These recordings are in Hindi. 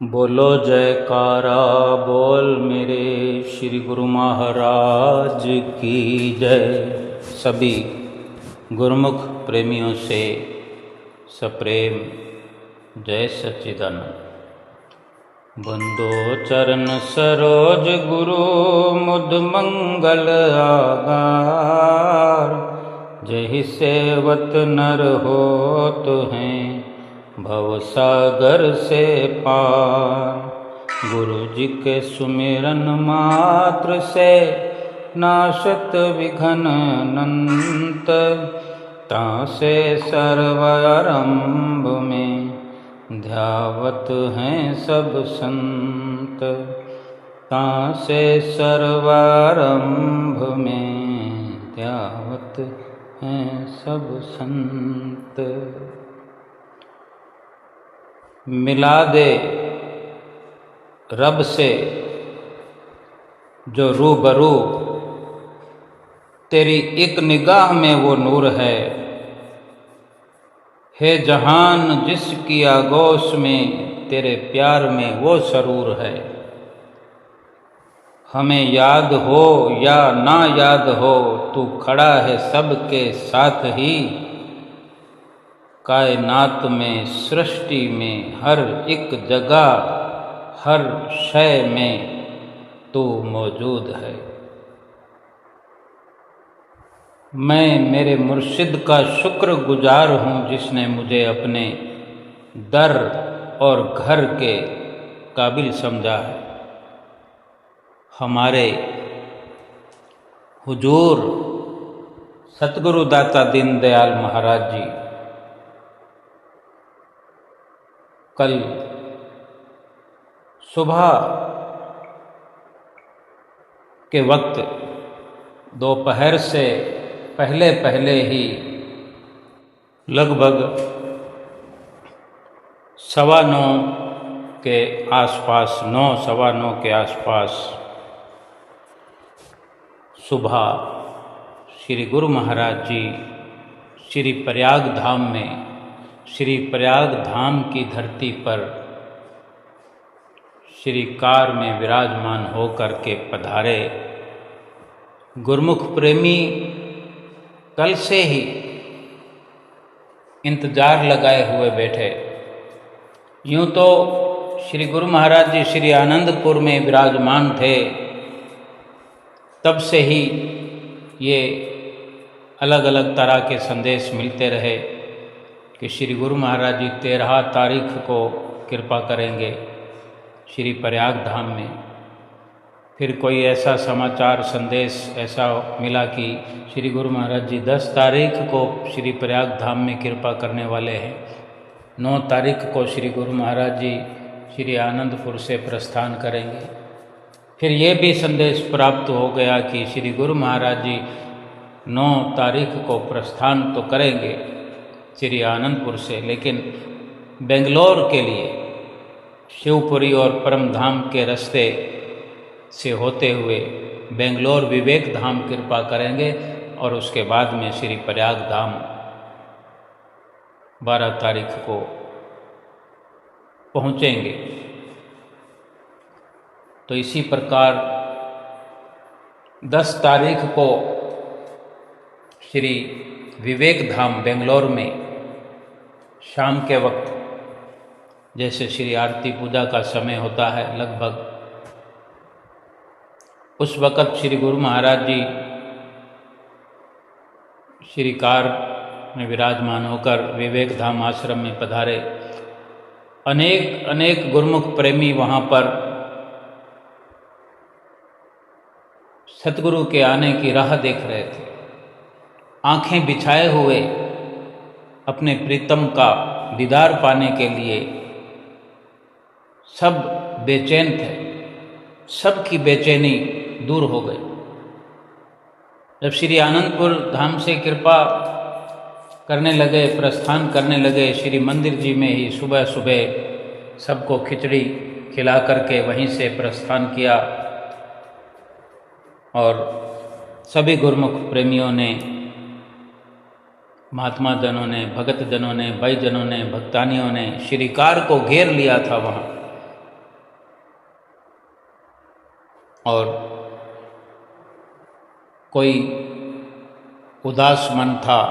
बोलो जयकारा बोल मेरे श्री गुरु महाराज की जय। सभी गुरुमुख प्रेमियों से सप्रेम जय सच्चिदानंद। बंदो चरण सरोज गुरु मुद मंगल आगार। जहि सेवत नर होत हैं भव सागर से पार। गुरु जी के सुमिरन मात्र से नाशत विघन अनंत। तासे सर्वारंभ में ध्यावत हैं सब संत। तासे सर्वारंभ में ध्यावत हैं सब संत। मिला दे रब से जो रूबरू, तेरी एक निगाह में वो नूर है। हे जहान जिसकी आगोश में तेरे प्यार में वो सरूर है। हमें याद हो या ना याद हो तू खड़ा है सबके साथ ही। कायनात में सृष्टि में हर एक जगह हर शय में तू मौजूद है। मैं मेरे मुर्शिद का शुक्रगुजार हूँ जिसने मुझे अपने दर और घर के काबिल समझा है। हमारे हुजूर सतगुरु दाता दीनदयाल महाराज जी कल सुबह के वक्त दोपहर से पहले पहले ही लगभग 9:15 के आसपास 9:15 के आसपास सुबह श्री गुरु महाराज जी श्री प्रयाग धाम में श्री प्रयाग धाम की धरती पर श्री कार में विराजमान होकर के पधारे। गुरुमुख प्रेमी कल से ही इंतजार लगाए हुए बैठे। यूँ तो श्री गुरु महाराज जी श्री आनंदपुर में विराजमान थे, तब से ही ये अलग अलग तरह के संदेश मिलते रहे कि श्री गुरु महाराज जी 13 तारीख को कृपा करेंगे श्री प्रयाग धाम में। फिर कोई ऐसा समाचार संदेश ऐसा मिला कि श्री गुरु महाराज जी 10 तारीख को श्री प्रयाग धाम में कृपा करने वाले हैं। 9 तारीख को श्री गुरु महाराज जी श्री आनंदपुर से प्रस्थान करेंगे। फिर ये भी संदेश प्राप्त हो गया कि श्री गुरु महाराज जी 9 तारीख को प्रस्थान तो करेंगे श्री आनंदपुर से, लेकिन बेंगलोर के लिए शिवपुरी और परम धाम के रास्ते से होते हुए बेंगलोर विवेक धाम कृपा करेंगे और उसके बाद में श्री प्रयाग धाम 12 तारीख को पहुँचेंगे। तो इसी प्रकार 10 तारीख को श्री विवेक धाम बेंगलोर में शाम के वक्त जैसे श्री आरती पूजा का समय होता है लगभग उस वक़्त श्री गुरु महाराज जी श्री कार में विराजमान होकर विवेक धाम आश्रम में पधारे। अनेक अनेक गुरुमुख प्रेमी वहाँ पर सतगुरु के आने की राह देख रहे थे, आंखें बिछाए हुए अपने प्रीतम का दीदार पाने के लिए सब बेचैन थे। सबकी बेचैनी दूर हो गई जब श्री आनंदपुर धाम से कृपा करने लगे, प्रस्थान करने लगे। श्री मंदिर जी में ही सुबह सुबह सबको खिचड़ी खिला करके वहीं से प्रस्थान किया और सभी गुरुमुख प्रेमियों ने महात्मा जनों ने, भगत जनों ने, भाई जनों ने, भक्तानियों ने श्रीकार को घेर लिया था वहाँ। और कोई उदास मन था,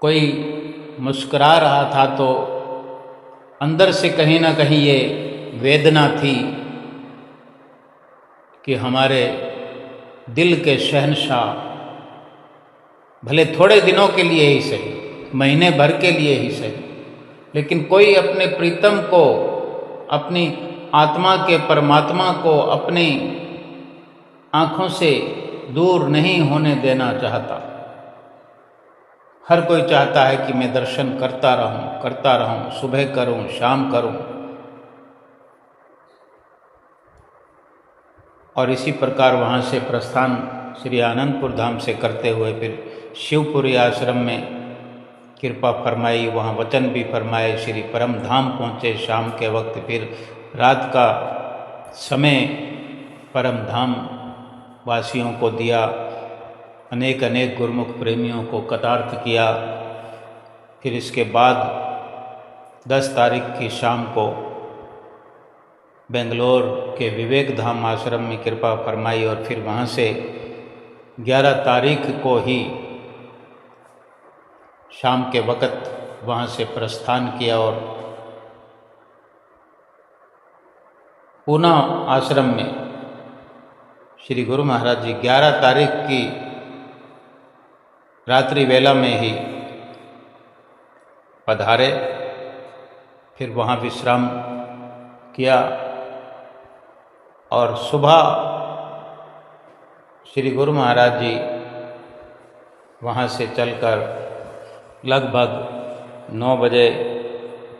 कोई मुस्कुरा रहा था, तो अंदर से कहीं ना कहीं ये वेदना थी कि हमारे दिल के शहंशाह भले थोड़े दिनों के लिए ही सही, महीने भर के लिए ही सही, लेकिन कोई अपने प्रीतम को, अपनी आत्मा के परमात्मा को अपनी आँखों से दूर नहीं होने देना चाहता। हर कोई चाहता है कि मैं दर्शन करता रहूं, सुबह करूं, शाम करूं। और इसी प्रकार वहाँ से प्रस्थान श्री आनंदपुर धाम से करते हुए फिर शिवपुरी आश्रम में कृपा फरमाई, वहाँ वचन भी फरमाए, श्री परम धाम पहुँचे शाम के वक्त। फिर रात का समय परम धाम वासियों को दिया, अनेक अनेक गुरुमुख प्रेमियों को कृतार्थ किया। फिर इसके बाद 10 तारीख की शाम को बेंगलोर के विवेक धाम आश्रम में कृपा फरमाई और फिर वहाँ से 11 तारीख को ही शाम के वक़्त वहाँ से प्रस्थान किया और पूना आश्रम में श्री गुरु महाराज जी 11 तारीख की रात्रि वेला में ही पधारे। फिर वहाँ विश्राम किया और सुबह श्री गुरु महाराज जी वहाँ से चलकर लगभग 9 बजे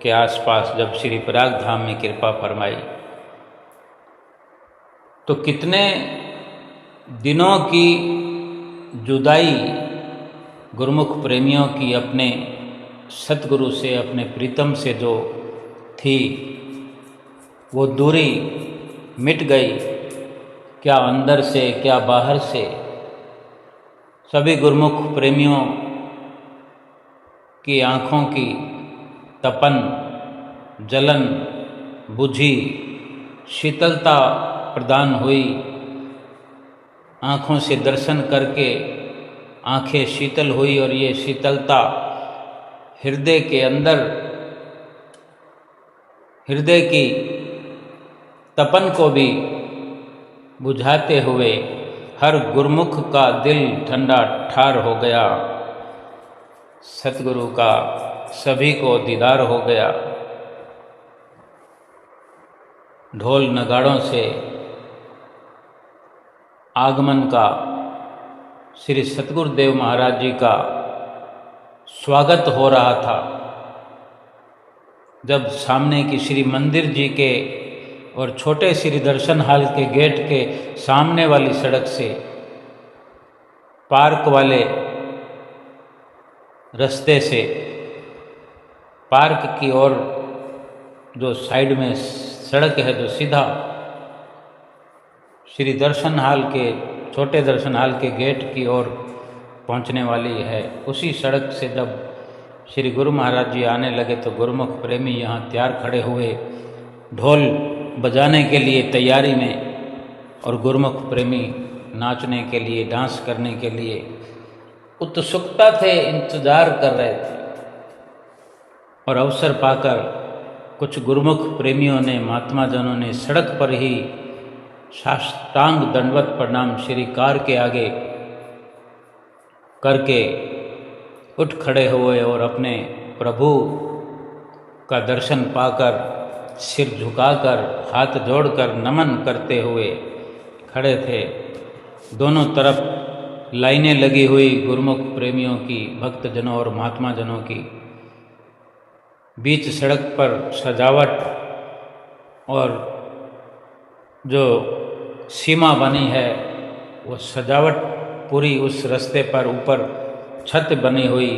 के आसपास जब श्री प्रयाग धाम में कृपा फरमाई, तो कितने दिनों की जुदाई गुरुमुख प्रेमियों की अपने सतगुरु से, अपने प्रीतम से जो थी, वो दूरी मिट गई, क्या अंदर से क्या बाहर से। सभी गुरुमुख प्रेमियों की आँखों की तपन, जलन बुझी, शीतलता प्रदान हुई। आँखों से दर्शन करके आँखें शीतल हुई और ये शीतलता हृदय के अंदर, हृदय की तपन को भी बुझाते हुए हर गुरुमुख का दिल ठंडा ठार हो गया। सतगुरु का सभी को दीदार हो गया। ढोल नगाड़ों से आगमन का, श्री सतगुरुदेव महाराज जी का स्वागत हो रहा था। जब सामने की श्री मंदिर जी के और छोटे श्री दर्शन हाल के गेट के सामने वाली सड़क से पार्क वाले रास्ते से पार्क की ओर जो साइड में सड़क है, जो सीधा श्री दर्शन हाल के, छोटे दर्शन हाल के गेट की ओर पहुंचने वाली है, उसी सड़क से जब श्री गुरु महाराज जी आने लगे तो गुरुमुख प्रेमी यहाँ तैयार खड़े हुए, ढोल बजाने के लिए तैयारी में, और गुरुमुख प्रेमी नाचने के लिए, डांस करने के लिए उत्सुकता थे, इंतजार कर रहे थे। और अवसर पाकर कुछ गुरुमुख प्रेमियों ने, महात्मा जनों ने सड़क पर ही साष्टांग दंडवत प्रणाम श्री कार के आगे करके उठ खड़े हुए और अपने प्रभु का दर्शन पाकर सिर झुकाकर, हाथ जोड़कर नमन करते हुए खड़े थे। दोनों तरफ लाइनें लगी हुई गुरुमुख प्रेमियों की, भक्तजनों और महात्मा जनों की। बीच सड़क पर सजावट और जो सीमा बनी है, वो सजावट पूरी उस रास्ते पर ऊपर छत बनी हुई,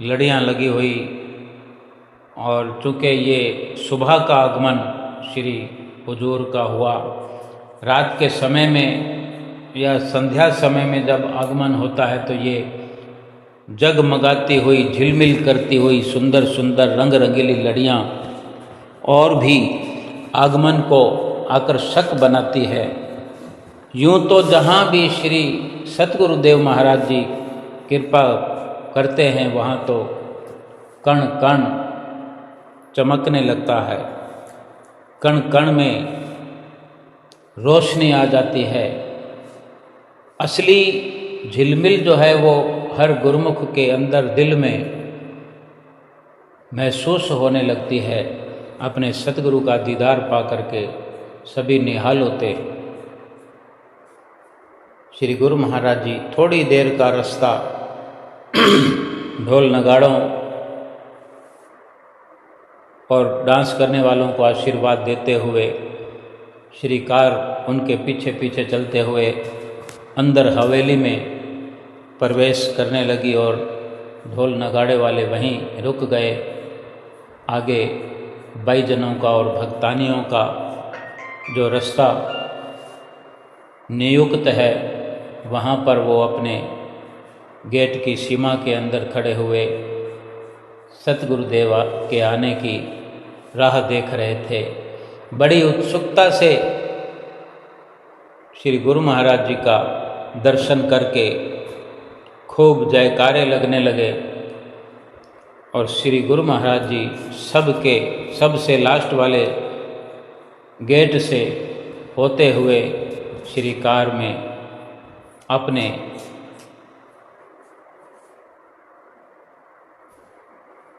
लड़ियाँ लगी हुई। और चूँकि ये सुबह का आगमन श्री हुजूर का हुआ, रात के समय में या संध्या समय में जब आगमन होता है तो ये जगमगाती हुई, झिलमिल करती हुई सुंदर सुंदर रंग रंगीली लड़ियाँ और भी आगमन को आकर्षक बनाती है। यूँ तो जहाँ भी श्री सतगुरुदेव महाराज जी कृपा करते हैं वहाँ तो कण कण चमकने लगता है, कण कण में रोशनी आ जाती है। असली झिलमिल जो है वो हर गुरुमुख के अंदर दिल में महसूस होने लगती है। अपने सतगुरु का दीदार पा करके सभी निहाल होते। श्री गुरु महाराज जी थोड़ी देर का रास्ता ढोल नगाड़ों और डांस करने वालों को आशीर्वाद देते हुए श्री कार उनके पीछे पीछे चलते हुए अंदर हवेली में प्रवेश करने लगी और ढोल नगाड़े वाले वहीं रुक गए। आगे भाईजनों का और भक्तानियों का जो रास्ता नियुक्त है वहाँ पर वो अपने गेट की सीमा के अंदर खड़े हुए सतगुरुदेव के आने की राह देख रहे थे। बड़ी उत्सुकता से श्री गुरु महाराज जी का दर्शन करके खूब जयकारे लगने लगे और श्री गुरु महाराज जी सबसे लास्ट वाले गेट से होते हुए श्री कार में अपने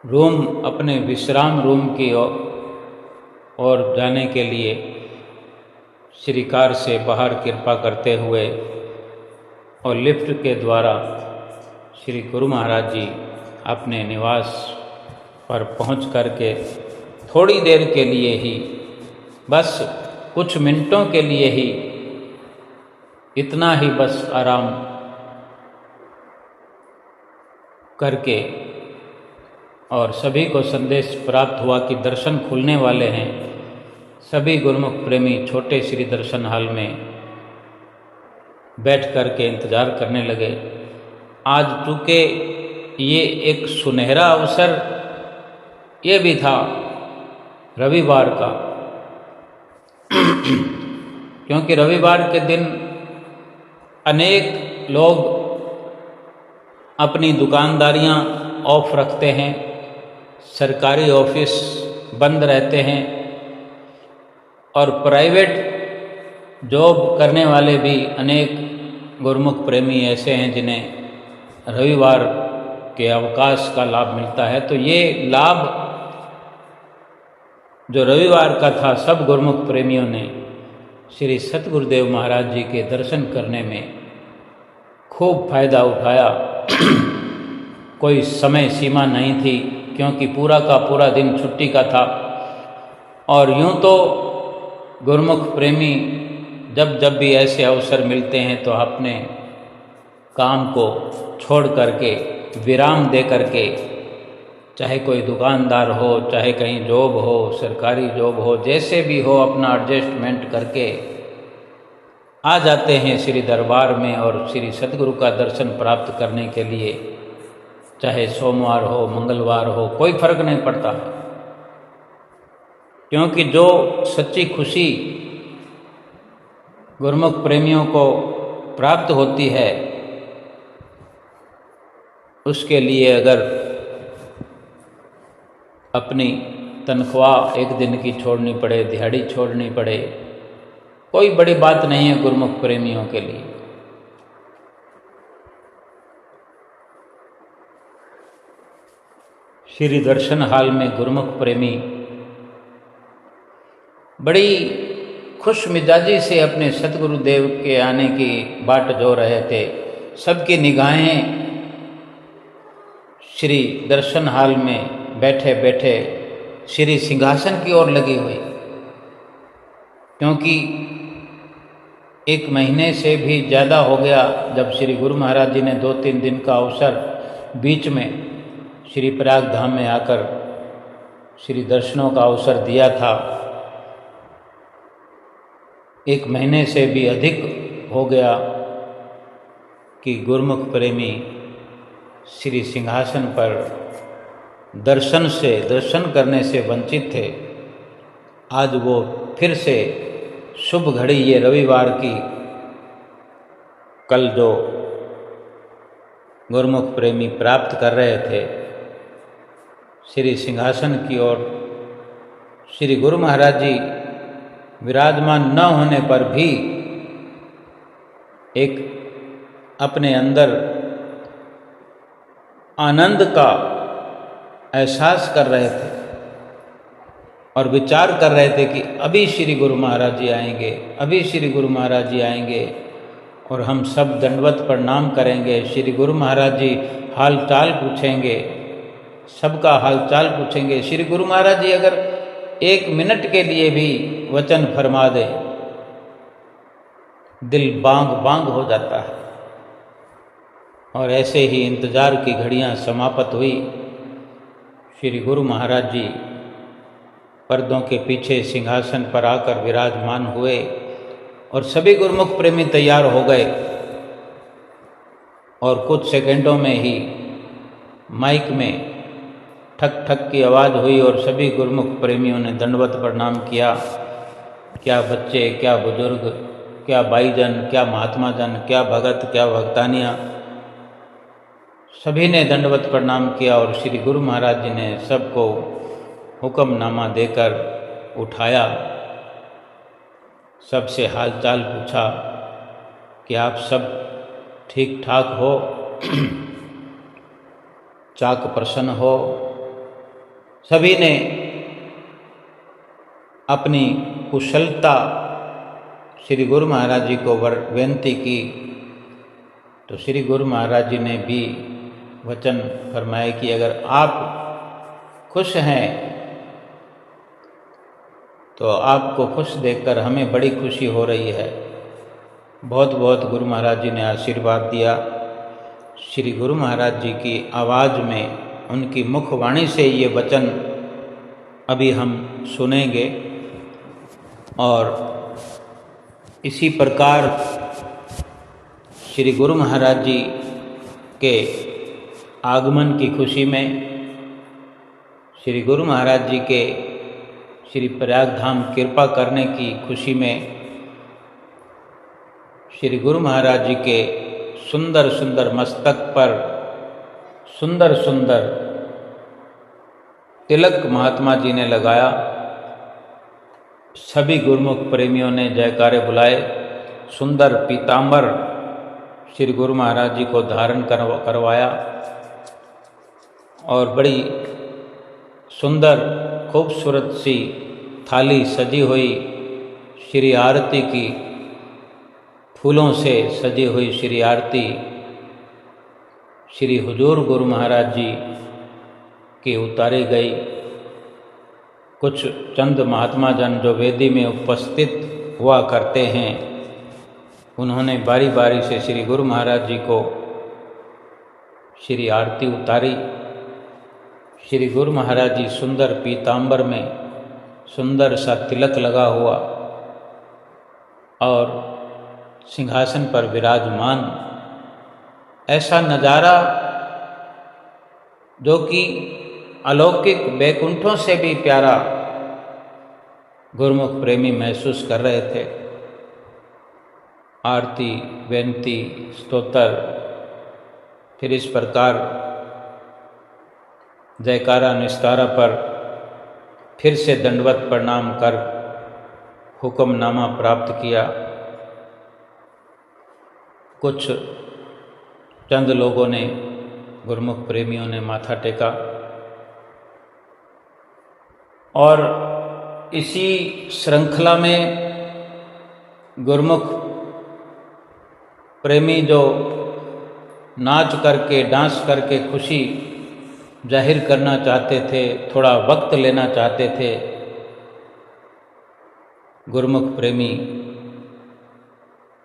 रूम, अपने विश्राम रूम की ओर जाने के लिए श्री कार से बाहर कृपा करते हुए और लिफ्ट के द्वारा श्री गुरु महाराज जी अपने निवास पर पहुंच करके थोड़ी देर के लिए ही, बस कुछ मिनटों के लिए ही, इतना ही बस आराम करके और सभी को संदेश प्राप्त हुआ कि दर्शन खुलने वाले हैं। सभी गुरुमुख प्रेमी छोटे श्री दर्शन हाल में बैठ कर के इंतज़ार करने लगे। आज चूँकि ये एक सुनहरा अवसर ये भी था रविवार का, क्योंकि रविवार के दिन अनेक लोग अपनी दुकानदारियां ऑफ रखते हैं, सरकारी ऑफिस बंद रहते हैं और प्राइवेट जॉब करने वाले भी अनेक गुरुमुख प्रेमी ऐसे हैं जिन्हें रविवार के अवकाश का लाभ मिलता है। तो ये लाभ जो रविवार का था, सब गुरुमुख प्रेमियों ने श्री सतगुरुदेव महाराज जी के दर्शन करने में खूब फायदा उठाया। कोई समय सीमा नहीं थी क्योंकि पूरा का पूरा दिन छुट्टी का था। और यूँ तो गुरुमुख प्रेमी जब भी ऐसे अवसर मिलते हैं तो अपने काम को छोड़ करके, विराम दे करके, चाहे कोई दुकानदार हो, चाहे कहीं जॉब हो, सरकारी जॉब हो, जैसे भी हो, अपना एडजस्टमेंट करके आ जाते हैं श्री दरबार में और श्री सतगुरु का दर्शन प्राप्त करने के लिए। चाहे सोमवार हो, मंगलवार हो, कोई फर्क नहीं पड़ता, क्योंकि जो सच्ची खुशी गुरुमुख प्रेमियों को प्राप्त होती है उसके लिए अगर अपनी तनख्वाह एक दिन की छोड़नी पड़े, दिहाड़ी छोड़नी पड़े, कोई बड़ी बात नहीं है गुरुमुख प्रेमियों के लिए। श्री दर्शन हाल में गुरुमुख प्रेमी बड़ी खुश मिजाजी से अपने सतगुरुदेव के आने की बाट जो रहे थे। सबकी निगाहें श्री दर्शन हाल में बैठे बैठे श्री सिंहासन की ओर लगी हुई, क्योंकि 1 महीने से भी ज़्यादा हो गया जब श्री गुरु महाराज जी ने 2-3 दिन का अवसर बीच में श्री प्रयाग धाम में आकर श्री दर्शनों का अवसर दिया था। 1 महीने से भी अधिक हो गया कि गुरुमुख प्रेमी श्री सिंहासन पर दर्शन करने से वंचित थे। आज वो फिर से शुभ घड़ी ये रविवार की कल जो गुरुमुख प्रेमी प्राप्त कर रहे थे, श्री सिंहासन की ओर श्री गुरु महाराज जी विराजमान न होने पर भी एक अपने अंदर आनंद का एहसास कर रहे थे और विचार कर रहे थे कि अभी श्री गुरु महाराज जी आएंगे, अभी श्री गुरु महाराज जी आएंगे और हम सब दंडवत प्रणाम करेंगे। श्री गुरु महाराज जी हाल चाल पूछेंगे, सबका हाल चाल पूछेंगे। श्री गुरु महाराज जी अगर 1 मिनट के लिए भी वचन फरमा दे, दिल बांग बांग हो जाता है। और ऐसे ही इंतज़ार की घड़ियां समाप्त हुई। श्री गुरु महाराज जी पर्दों के पीछे सिंहासन पर आकर विराजमान हुए और सभी गुरुमुख प्रेमी तैयार हो गए और कुछ सेकंडों में ही माइक में ठक ठक की आवाज़ हुई और सभी गुरुमुख प्रेमियों ने दंडवत प्रणाम किया। क्या बच्चे, क्या बुजुर्ग, क्या भाईजन, क्या महात्मा जन, क्या भगत, क्या भक्तानियाँ, सभी ने दंडवत प्रणाम किया और श्री गुरु महाराज जी ने सबको हुक्मनामा देकर उठाया, सबसे हालचाल पूछा कि आप सब ठीक ठाक हो, चाक प्रसन्न हो। सभी ने अपनी कुशलता श्री गुरु महाराज जी को विनती की तो श्री गुरु महाराज जी ने भी वचन फरमाए कि अगर आप खुश हैं तो आपको खुश देखकर हमें बड़ी खुशी हो रही है। बहुत बहुत गुरु महाराज जी ने आशीर्वाद दिया। श्री गुरु महाराज जी की आवाज़ में, उनकी मुखवाणी से ये वचन अभी हम सुनेंगे और इसी प्रकार श्री गुरु महाराज जी के आगमन की खुशी में, श्री गुरु महाराज जी के श्री प्रयाग धाम कृपा करने की खुशी में, श्री गुरु महाराज जी के सुंदर सुंदर मस्तक पर सुंदर सुंदर तिलक महात्मा जी ने लगाया। सभी गुरुमुख प्रेमियों ने जयकारे बुलाए। सुंदर पीतांबर श्री गुरु महाराज जी को धारण करवाया और बड़ी सुंदर खूबसूरत सी थाली सजी हुई श्री आरती की, फूलों से सजी हुई श्री आरती श्री हुजूर गुरु महाराज जी की उतारी गई। कुछ चंद महात्मा जन जो वेदी में उपस्थित हुआ करते हैं, उन्होंने बारी बारी से श्री गुरु महाराज जी को श्री आरती उतारी। श्री गुरु महाराज जी सुंदर पीतांबर में सुंदर सा तिलक लगा हुआ और सिंहासन पर विराजमान, ऐसा नज़ारा जो कि अलौकिक बैकुंठों से भी प्यारा गुरुमुख प्रेमी महसूस कर रहे थे। आरती, बेनती, स्तोत्र, फिर इस प्रकार जयकारा निस्तारा पर फिर से दंडवत प्रणाम कर हुक्मनामा प्राप्त किया। कुछ चंद लोगों ने, गुरुमुख प्रेमियों ने माथा टेका और इसी श्रृंखला में गुरुमुख प्रेमी जो नाच करके, डांस करके खुशी जाहिर करना चाहते थे, थोड़ा वक्त लेना चाहते थे, गुरुमुख प्रेमी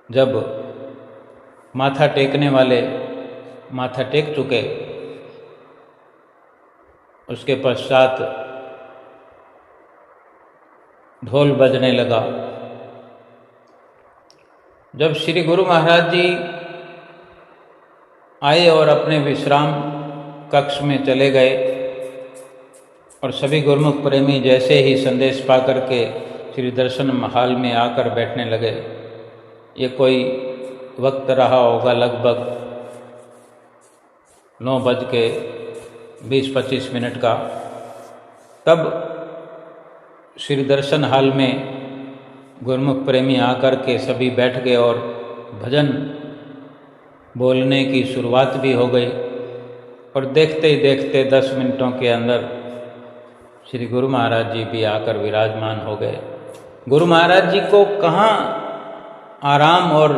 जब माथा टेकने वाले माथा टेक चुके, उसके पश्चात ढोल बजने लगा। जब श्री गुरु महाराज जी आए और अपने विश्राम कक्ष में चले गए और सभी गुरुमुख प्रेमी जैसे ही संदेश पा करके श्री दर्शन हाल में आकर बैठने लगे। ये कोई वक्त रहा होगा लगभग 9:20-25 का। तब श्री दर्शन हाल में गुरुमुख प्रेमी आकर के सभी बैठ गए और भजन बोलने की शुरुआत भी हो गई। और देखते ही देखते 10 मिनटों के अंदर श्री गुरु महाराज जी भी आकर विराजमान हो गए। गुरु महाराज जी को कहाँ आराम और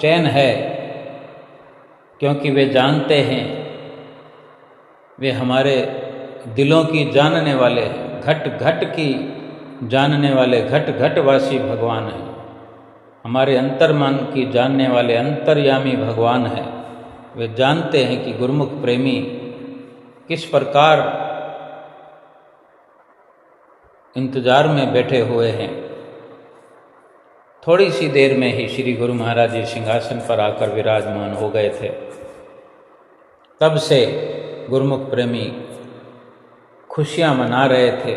चैन है, क्योंकि वे जानते हैं, वे हमारे दिलों की जानने वाले हैं, घट घट की जानने वाले, घट घटवासी भगवान हैं, हमारे अंतर्मन की जानने वाले अंतर्यामी भगवान हैं। वे जानते हैं कि गुरुमुख प्रेमी किस प्रकार इंतजार में बैठे हुए हैं। थोड़ी सी देर में ही श्री गुरु महाराज जी सिंहासन पर आकर विराजमान हो गए थे। तब से गुरुमुख प्रेमी खुशियां मना रहे थे।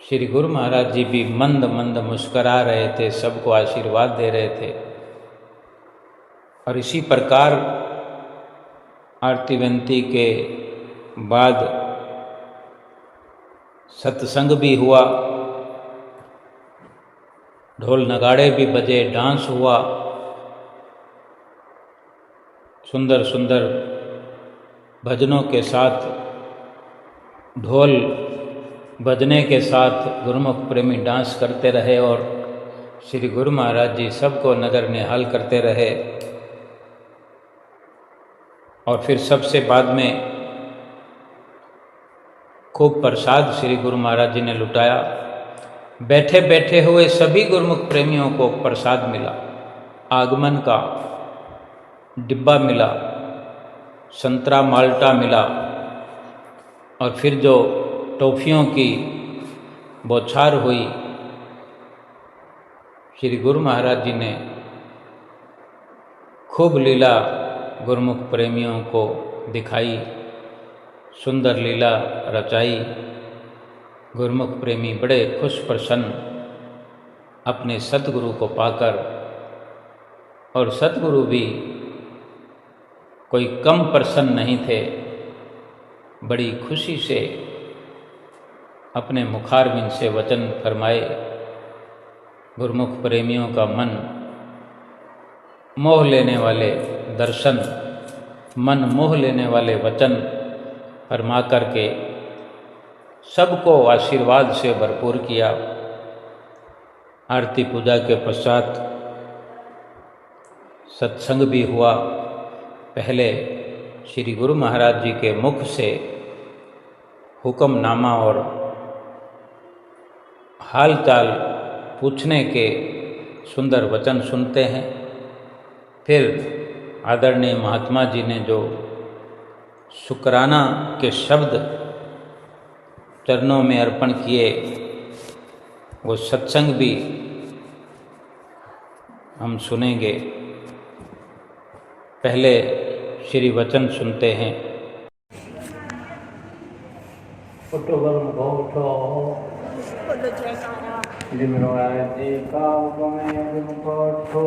श्री गुरु महाराज जी भी मंद मंद मुस्करा रहे थे, सबको आशीर्वाद दे रहे थे। और इसी प्रकार आरती विनती के बाद सत्संग भी हुआ, ढोल नगाड़े भी बजे, डांस हुआ, सुंदर सुंदर भजनों के साथ, ढोल बजने के साथ गुरुमुख प्रेमी डांस करते रहे और श्री गुरु महाराज जी सबको नज़र निहाल करते रहे। और फिर सबसे बाद में खूब प्रसाद श्री गुरु महाराज जी ने लुटाया। बैठे बैठे हुए सभी गुरुमुख प्रेमियों को प्रसाद मिला, आगमन का डिब्बा मिला, संतरा माल्टा मिला, और फिर जो टॉफियों की बौछार हुई, श्री गुरु महाराज जी ने खूब लीला गुरुमुख प्रेमियों को दिखाई, सुंदर लीला रचाई। गुरुमुख प्रेमी बड़े खुश प्रसन्न अपने सतगुरु को पाकर, और सतगुरु भी कोई कम प्रसन्न नहीं थे, बड़ी खुशी से अपने मुखारविंद से वचन फरमाए। गुरुमुख प्रेमियों का मन मोह लेने वाले दर्शन, मन मोह लेने वाले वचन फरमा करके सबको आशीर्वाद से भरपूर किया। आरती पूजा के पश्चात सत्संग भी हुआ। पहले श्री गुरु महाराज जी के मुख से हुक्मनामा और हाल चाल पूछने के सुंदर वचन सुनते हैं। फिर आदरणीय महात्मा जी ने जो शुक्राना के शब्द चरणों में अर्पण किए, वो सत्संग भी हम सुनेंगे। पहले श्री वचन सुनते हैं। श्री गुरु महाराज जी का हुक्म है गुरु को उठो,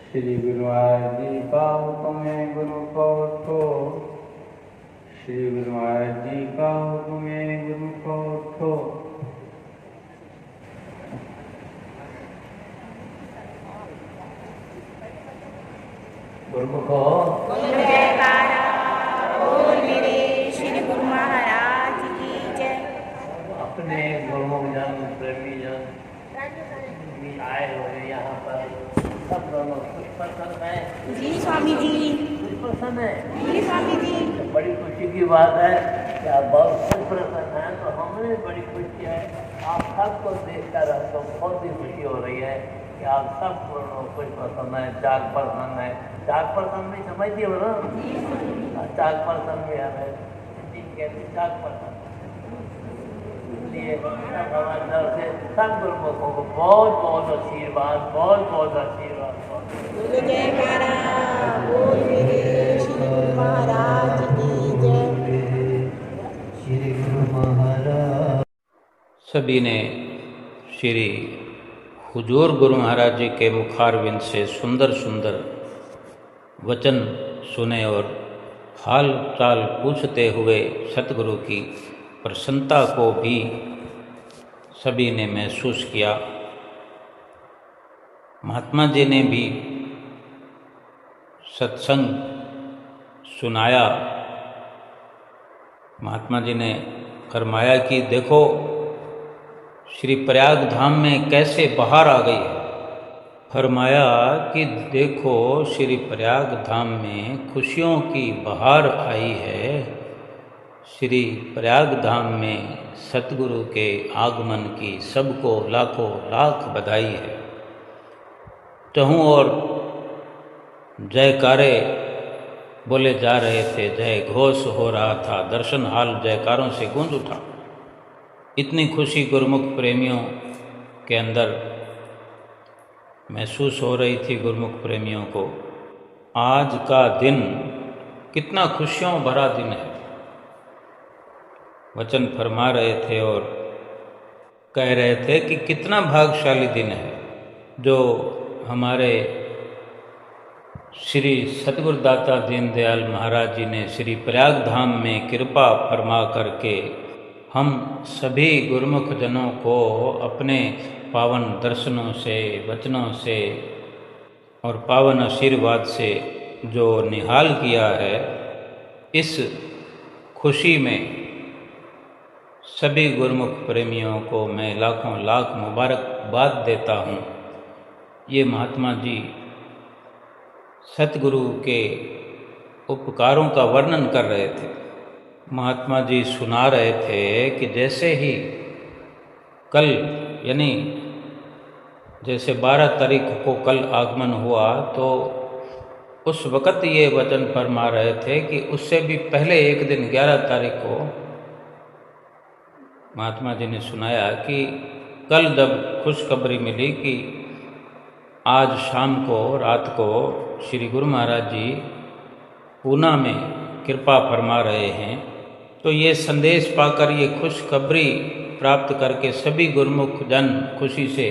श्री गुरु महाराज जी का हुक्म है गुरु को उठो, श्री गुरु महाराज जी का हुक्म है गुरु को उठो। गुरुमुखो अपने गुरुमुख जन प्रेमी जन भी आए हुए यहाँ पर, सब दोनों कुछ प्रसन्न है। जी स्वामी जी। कुछ प्रसन्न है। जी स्वामी जी। बड़ी खुशी की बात है कि आप बहुत खुश प्रसन्न हैं, तो हमें बड़ी खुशी है। आप सबको देखकर हमको बहुत ही खुशी हो रही है कि आप सब कुछ प्रसन्न है, जाग प्रसन्न है। जाग प्रसन्न भी समझिए हो ना, जाग प्रसन्न भी हमें कहते जाग प्रसन्न। इसलिए हमारे तरफ से सब गुरुमुखों को बहुत बहुत आशीर्वाद, बहुत बहुत आशीर्वाद। जयकारा बोल मेरे श्री गुरु महाराज की जय। श्री गुरु महाराज। सभी ने श्री हुजूर गुरु महाराज जी के मुखारविंद से सुंदर सुंदर वचन सुने और हाल चाल पूछते हुए सतगुरु की प्रसन्नता को भी सभी ने महसूस किया। महात्मा जी ने भी सत्संग सुनाया। महात्मा जी ने फरमाया कि देखो श्री प्रयाग धाम में कैसे बहार आ गई है। फरमाया कि देखो श्री प्रयाग धाम में खुशियों की बहार आई है। श्री प्रयाग धाम में सतगुरु के आगमन की सबको लाखों लाख बधाई है। चहूँ और जयकारे बोले जा रहे थे, जय घोष हो रहा था, दर्शन हाल जयकारों से गूंज उठा। इतनी खुशी गुरुमुख प्रेमियों के अंदर महसूस हो रही थी। गुरुमुख प्रेमियों को आज का दिन कितना खुशियों भरा दिन है। वचन फरमा रहे थे और कह रहे थे कि कितना भाग्यशाली दिन है जो हमारे श्री सतगुरुदाता दीनदयाल महाराज जी ने श्री प्रयाग धाम में कृपा फरमा करके हम सभी गुरुमुख जनों को अपने पावन दर्शनों से, वचनों से और पावन आशीर्वाद से जो निहाल किया है। इस खुशी में सभी गुरुमुख प्रेमियों को मैं लाखों लाख मुबारकबाद देता हूँ। ये महात्मा जी सतगुरु के उपकारों का वर्णन कर रहे थे। महात्मा जी सुना रहे थे कि जैसे ही कल यानी जैसे 12 तारीख को कल आगमन हुआ तो उस वक़्त ये वचन फरमा रहे थे कि उससे भी पहले एक दिन 11 तारीख को महात्मा जी ने सुनाया कि कल जब खुशखबरी मिली कि आज शाम को रात को श्री गुरु महाराज जी पूना में कृपा फरमा रहे हैं, तो ये संदेश पाकर, ये खुशखबरी प्राप्त करके सभी गुरुमुख जन खुशी से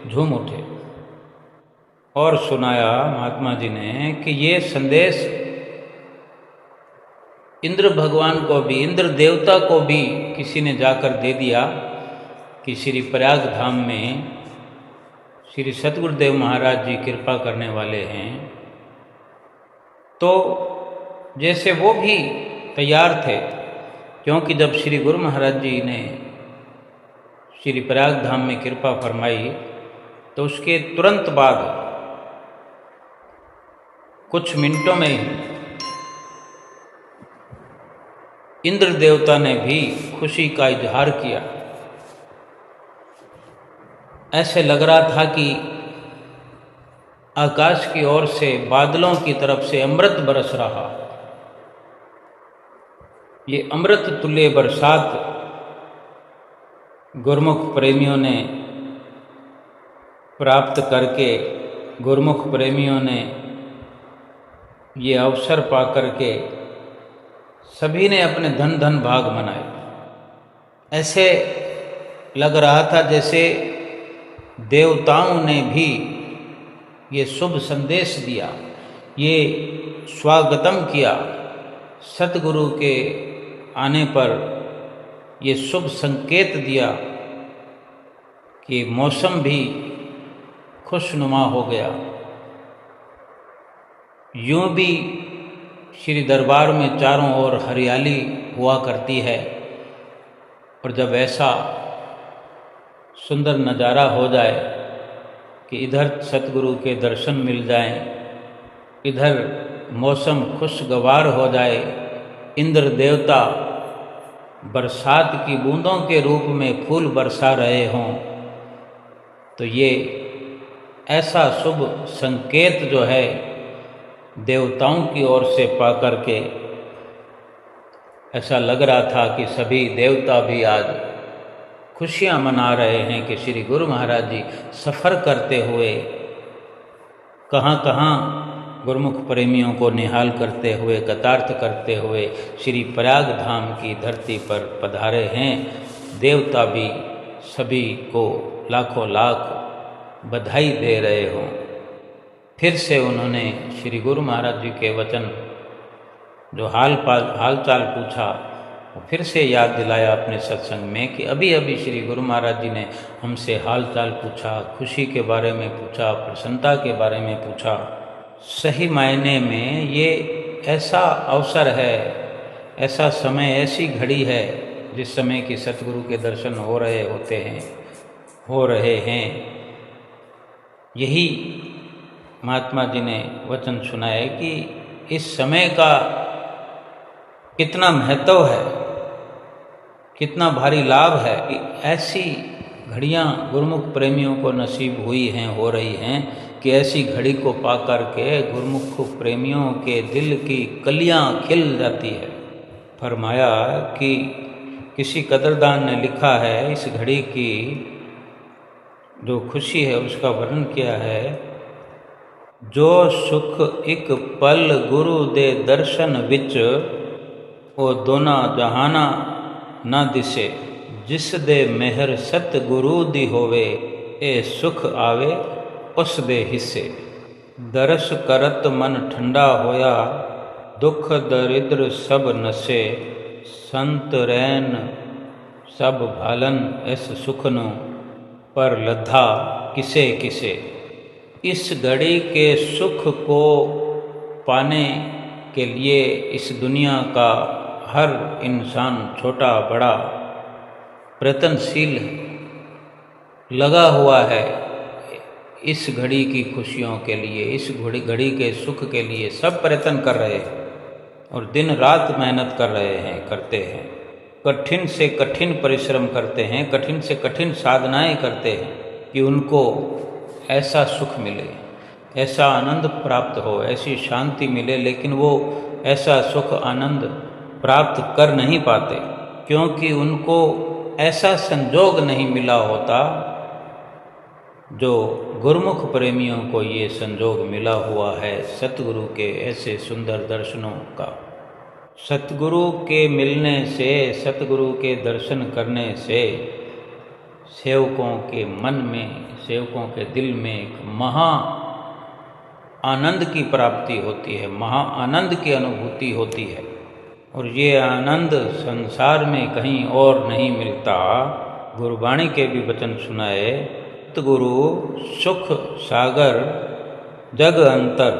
झूम उठे। और सुनाया महात्मा जी ने कि ये संदेश इंद्र भगवान को भी, इंद्र देवता को भी किसी ने जाकर दे दिया कि श्री प्रयाग धाम में श्री सतगुरुदेव महाराज जी कृपा करने वाले हैं। तो जैसे वो भी तैयार थे, क्योंकि जब श्री गुरु महाराज जी ने श्री प्रयाग धाम में कृपा फरमाई तो उसके तुरंत बाद कुछ मिनटों में ही इंद्र देवता ने भी खुशी का इजहार किया। ऐसे लग रहा था कि आकाश की ओर से बादलों की तरफ से अमृत बरस रहा। ये अमृत तुल्य बरसात गुरुमुख प्रेमियों ने प्राप्त करके, गुरुमुख प्रेमियों ने ये अवसर पा करके सभी ने अपने धन धन भाग मनाए। ऐसे लग रहा था जैसे देवताओं ने भी ये शुभ संदेश दिया, ये स्वागतम किया। सतगुरु के आने पर ये शुभ संकेत दिया कि मौसम भी खुशनुमा हो गया। यूं भी श्री दरबार में चारों ओर हरियाली हुआ करती है, और जब ऐसा सुंदर नज़ारा हो जाए कि इधर सतगुरु के दर्शन मिल जाएं, इधर मौसम खुशगवार हो जाए, इंद्र देवता बरसात की बूंदों के रूप में फूल बरसा रहे हों, तो ये ऐसा शुभ संकेत जो है देवताओं की ओर से पा करके ऐसा लग रहा था कि सभी देवता भी आज खुशियां मना रहे हैं कि श्री गुरु महाराज जी सफ़र करते हुए कहाँ कहाँ गुरुमुख प्रेमियों को निहाल करते हुए, कृतार्थ करते हुए श्री प्रयाग धाम की धरती पर पधारे हैं। देवता भी सभी को लाखों लाख बधाई दे रहे हों। फिर से उन्होंने श्री गुरु महाराज जी के वचन जो हाल चाल पूछा, फिर से याद दिलाया अपने सत्संग में कि अभी अभी श्री गुरु महाराज जी ने हमसे हाल चाल पूछा, खुशी के बारे में पूछा, प्रसन्नता के बारे में पूछा। सही मायने में ये ऐसा अवसर है, ऐसा समय, ऐसी घड़ी है जिस समय कि सतगुरु के दर्शन हो रहे हैं। यही महात्मा जी ने वचन सुनाया कि इस समय का कितना महत्व है, कितना भारी लाभ है कि ऐसी घड़ियाँ गुरुमुख प्रेमियों को नसीब हुई हैं, हो रही हैं कि ऐसी घड़ी को पा कर के गुरुमुख प्रेमियों के दिल की कलियाँ खिल जाती है। फरमाया कि किसी कदरदान ने लिखा है, इस घड़ी की जो खुशी है उसका वर्णन किया है। जो सुख एक पल गुरु दे दर्शन विच, वो दोना जहाना ना दिसे, जिस दे मेहर सतगुरु दी होवे, ए सुख आवे उस दे हिस्से। दरस करत मन ठंडा होया, दुख दरिद्र सब नसे, संत रैन सब भालन इस सुखनु, पर लद्धा किसे किसे। इस घड़ी के सुख को पाने के लिए इस दुनिया का हर इंसान, छोटा बड़ा, प्रयत्नशील लगा हुआ है इस घड़ी की खुशियों के लिए, इस घड़ी के सुख के लिए। सब प्रयत्न कर रहे हैं और दिन रात मेहनत कर रहे हैं, करते हैं, कठिन से कठिन परिश्रम करते हैं, कठिन से कठिन साधनाएं करते हैं कि उनको ऐसा सुख मिले, ऐसा आनंद प्राप्त हो, ऐसी शांति मिले। लेकिन वो ऐसा सुख आनंद प्राप्त कर नहीं पाते क्योंकि उनको ऐसा संजोग नहीं मिला होता जो गुरुमुख प्रेमियों को ये संजोग मिला हुआ है सतगुरु के ऐसे सुंदर दर्शनों का। सतगुरु के मिलने से, सतगुरु के दर्शन करने से सेवकों के मन में, सेवकों के दिल में एक महा आनंद की प्राप्ति होती है, महा आनंद की अनुभूति होती है। और ये आनंद संसार में कहीं और नहीं मिलता। गुरुवाणी के भी वचन सुनाए, सतगुरु सुख सागर जग अंतर,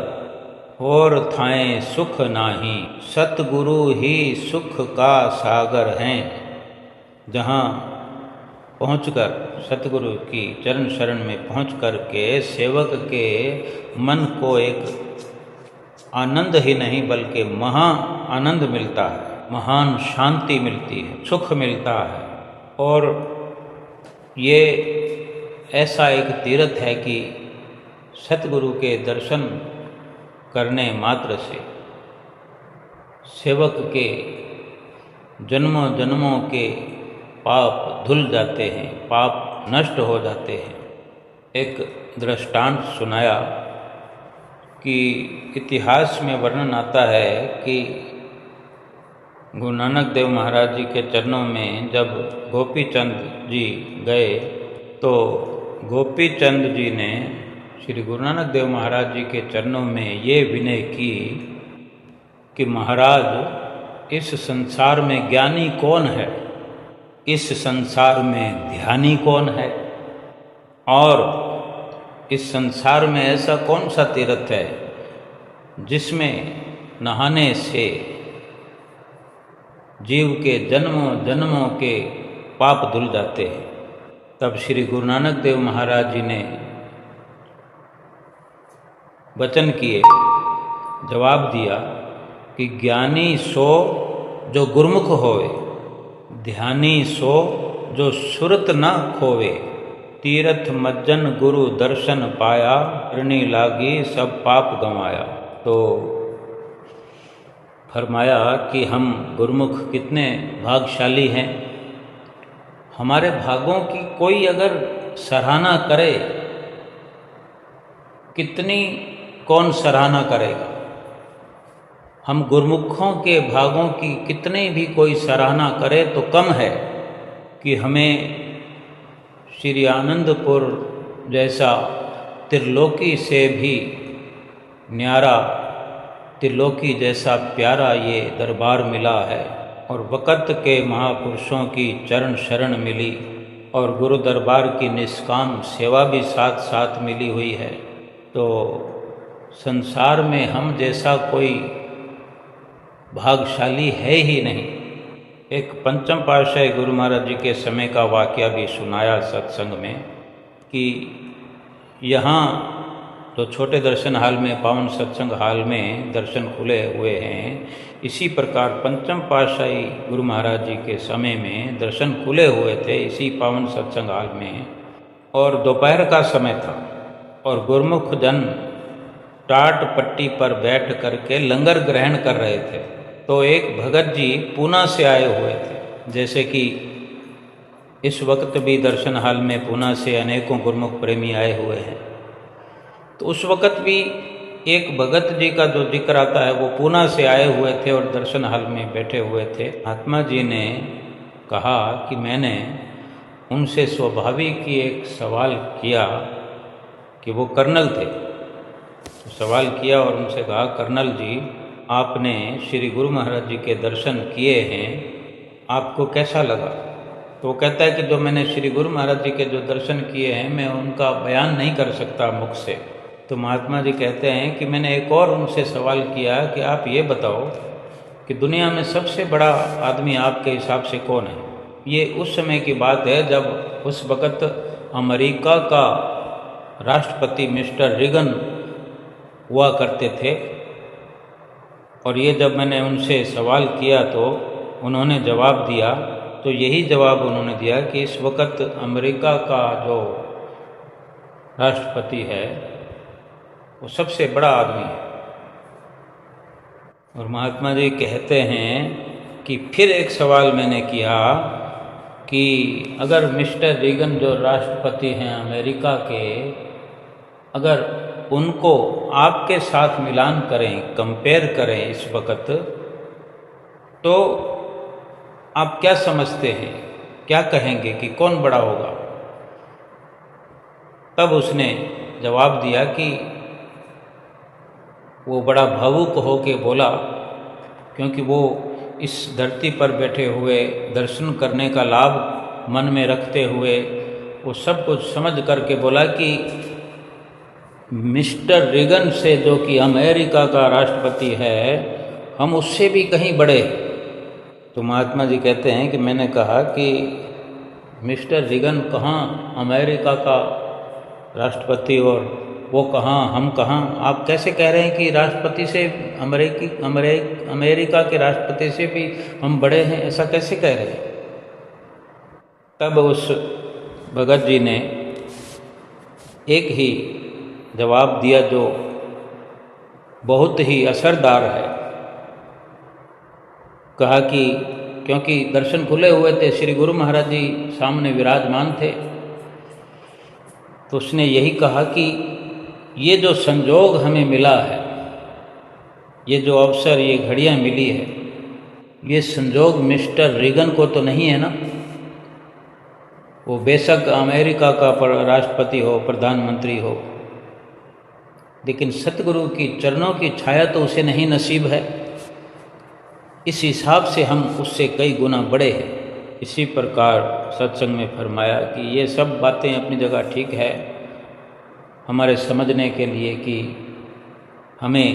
और थाएं सुख नाही, सतगुरु ही सुख का सागर हैं। जहाँ पहुंचकर सतगुरु की चरण शरण में पहुंच कर के सेवक के मन को एक आनंद ही नहीं बल्कि महा आनंद मिलता है, महान शांति मिलती है, सुख मिलता है। और ये ऐसा एक तीर्थ है कि सतगुरु के दर्शन करने मात्र से सेवक के जन्मों जन्मों के पाप धुल जाते हैं, पाप नष्ट हो जाते हैं। एक दृष्टांत सुनाया कि इतिहास में वर्णन आता है कि गुरु नानक देव महाराज जी के चरणों में जब गोपी चंद जी गए तो गोपी चंद जी ने श्री गुरु नानक देव महाराज जी के चरणों में ये विनय की कि महाराज, इस संसार में ज्ञानी कौन है, इस संसार में ध्यानी कौन है, और इस संसार में ऐसा कौन सा तीर्थ है जिसमें नहाने से जीव के जन्मों जन्मों के पाप धुल जाते हैं। तब श्री गुरु नानक देव महाराज जी ने वचन किए, जवाब दिया कि ज्ञानी सो जो गुरुमुख होवे, ध्यानी सो जो सुरत न खोवे, तीर्थ मज्जन गुरु दर्शन पाया, करनी लागी सब पाप गंवाया। तो फरमाया कि हम गुरुमुख कितने भाग्यशाली हैं। हमारे भागों की कोई अगर सराहना करे, कितनी कौन सराहना करेगा। हम गुरुमुखों के भागों की कितनी भी कोई सराहना करे तो कम है कि हमें श्री आनंदपुर जैसा त्रिलोकी से भी न्यारा, त्रिलोकी जैसा प्यारा ये दरबार मिला है, और वक़्त के महापुरुषों की चरण शरण मिली, और गुरु दरबार की निष्काम सेवा भी साथ साथ मिली हुई है। तो संसार में हम जैसा कोई भाग्यशाली है ही नहीं। एक पंचम पातशाही गुरु महाराज जी के समय का वाक़या भी सुनाया सत्संग में कि यहाँ तो छोटे दर्शन हाल में, पावन सत्संग हाल में दर्शन खुले हुए हैं, इसी प्रकार पंचम पातशाही गुरु महाराज जी के समय में दर्शन खुले हुए थे इसी पावन सत्संग हाल में, और दोपहर का समय था और गुरुमुख जन टाट पट्टी पर बैठ करके लंगर ग्रहण कर रहे थे। तो एक भगत जी पूना से आए हुए थे, जैसे कि इस वक्त भी दर्शन हाल में पूना से अनेकों गुरुमुख प्रेमी आए हुए हैं। तो उस वक़्त भी एक भगत जी का जो जिक्र आता है वो पूना से आए हुए थे और दर्शन हाल में बैठे हुए थे। महात्मा जी ने कहा कि मैंने उनसे स्वाभाविक ही एक सवाल किया कि वो कर्नल थे, तो सवाल किया और उनसे कहा, कर्नल जी आपने श्री गुरु महाराज जी के दर्शन किए हैं, आपको कैसा लगा? तो वो कहता है कि जो मैंने श्री गुरु महाराज जी के जो दर्शन किए हैं मैं उनका बयान नहीं कर सकता मुख से। तो महात्मा जी कहते हैं कि मैंने एक और उनसे सवाल किया कि आप ये बताओ कि दुनिया में सबसे बड़ा आदमी आपके हिसाब से कौन है? ये उस समय की बात है जब उस वक़्त अमेरिका का राष्ट्रपति मिस्टर रीगन हुआ करते थे। और ये जब मैंने उनसे सवाल किया तो उन्होंने जवाब दिया, तो यही जवाब उन्होंने दिया कि इस वक्त अमेरिका का जो राष्ट्रपति है वो सबसे बड़ा आदमी है। और महात्मा जी कहते हैं कि फिर एक सवाल मैंने किया कि अगर मिस्टर रीगन जो राष्ट्रपति हैं अमेरिका के, अगर उनको आपके साथ मिलान करें, कंपेयर करें इस वक्त, तो आप क्या समझते हैं, क्या कहेंगे कि कौन बड़ा होगा? तब उसने जवाब दिया कि वो बड़ा भावुक होके बोला, क्योंकि वो इस धरती पर बैठे हुए दर्शन करने का लाभ मन में रखते हुए वो सब कुछ समझ करके बोला कि मिस्टर रीगन से, जो कि अमेरिका का राष्ट्रपति है, हम उससे भी कहीं बड़े। तो महात्मा जी कहते हैं कि मैंने कहा कि मिस्टर रीगन कहाँ अमेरिका का राष्ट्रपति और वो कहाँ, हम कहाँ? आप कैसे कह रहे हैं कि राष्ट्रपति से अमेरिका के राष्ट्रपति से भी हम बड़े हैं, ऐसा कैसे कह रहे हैं? तब उस भगत जी ने एक ही जवाब दिया जो बहुत ही असरदार है। कहा कि क्योंकि दर्शन खुले हुए थे, श्री गुरु महाराज जी सामने विराजमान थे, तो उसने यही कहा कि ये जो संजोग हमें मिला है, ये जो अवसर, ये घड़ियाँ मिली है, ये संजोग मिस्टर रीगन को तो नहीं है ना। वो बेशक अमेरिका का राष्ट्रपति हो, प्रधानमंत्री हो, लेकिन सतगुरु की चरणों की छाया तो उसे नहीं नसीब है। इस हिसाब से हम उससे कई गुना बड़े हैं। इसी प्रकार सत्संग में फरमाया कि ये सब बातें अपनी जगह ठीक है हमारे समझने के लिए कि हमें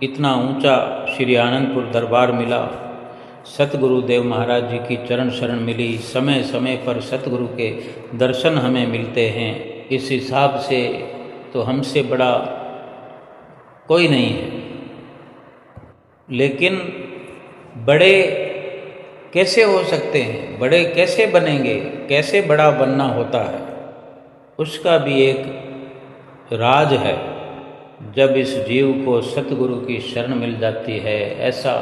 इतना ऊंचा श्री आनंदपुर दरबार मिला, सतगुरुदेव महाराज जी की चरण शरण मिली, समय समय पर सतगुरु के दर्शन हमें मिलते हैं। इस हिसाब से तो हमसे बड़ा कोई नहीं है। लेकिन बड़े कैसे हो सकते हैं, बड़े कैसे बनेंगे, कैसे बड़ा बनना होता है, उसका भी एक राज है। जब इस जीव को सतगुरु की शरण मिल जाती है, ऐसा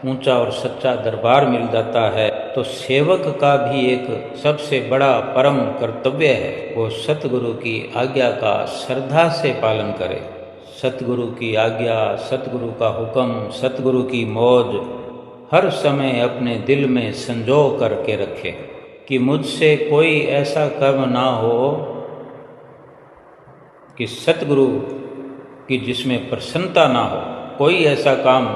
ऊंचा और सच्चा दरबार मिल जाता है, तो सेवक का भी एक सबसे बड़ा परम कर्तव्य है, वो सतगुरु की आज्ञा का श्रद्धा से पालन करे। सतगुरु की आज्ञा, सतगुरु का हुक्म, सतगुरु की मौज हर समय अपने दिल में संजो करके रखे। कि मुझसे कोई ऐसा कर्म ना हो कि सतगुरु की जिसमें प्रसन्नता ना हो, कोई ऐसा काम